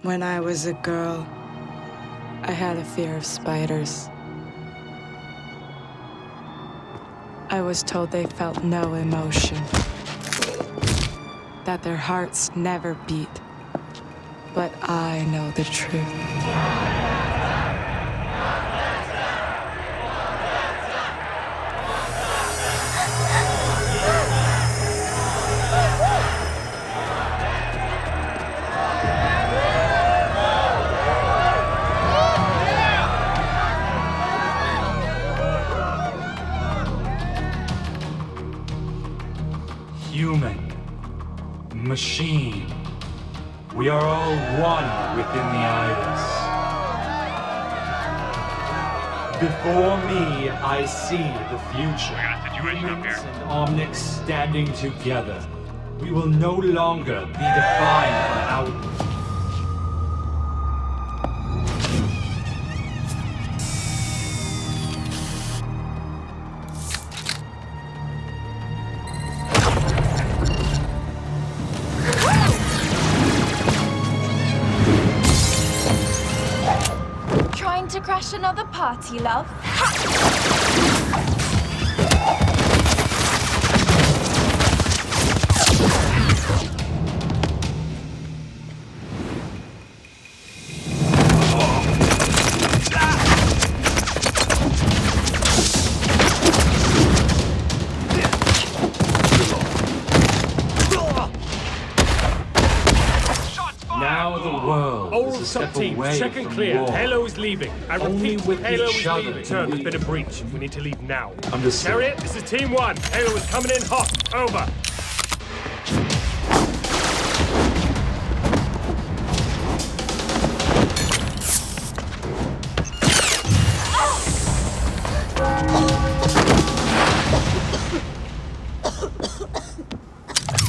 When I was a girl, I had a fear of spiders. I was told they felt no emotion, that their hearts never beat. But I know the truth. Human, machine, we are all one within the iris. Before me, I see the future. We got a situation up Humans here. and Omnics standing together. We will no longer be defined by our... Trying to crash another party, love? Now the world All is a step sub-teams, away check and from clear. war. Halo is leaving. I Only repeat, with Halo each is other leaving. can Turn, there's we- been a breach. We need to leave now. Understood. Chariot, this is Team 1. Halo is coming in hot. Over.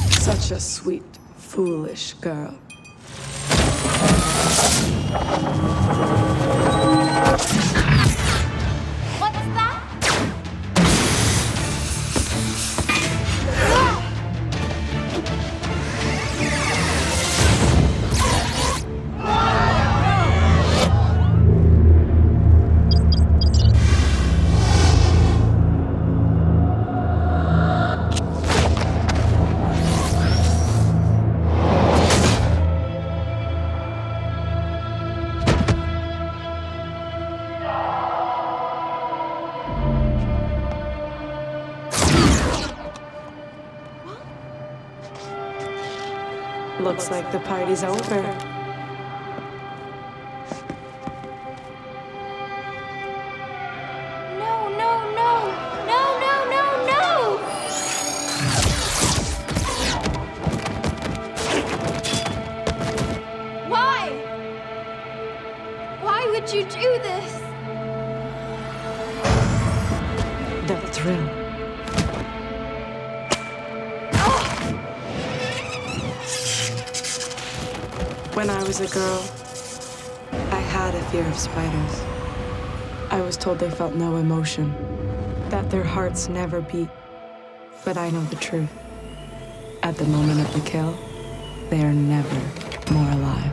Such a sweet, foolish girl. What's that? Looks like the party's over. No, no, no. No, no, no, no! Why? Why would you do this? The thrill. When I was a girl, I had a fear of spiders. I was told they felt no emotion, that their hearts never beat. But I know the truth. At the moment of the kill, they are never more alive.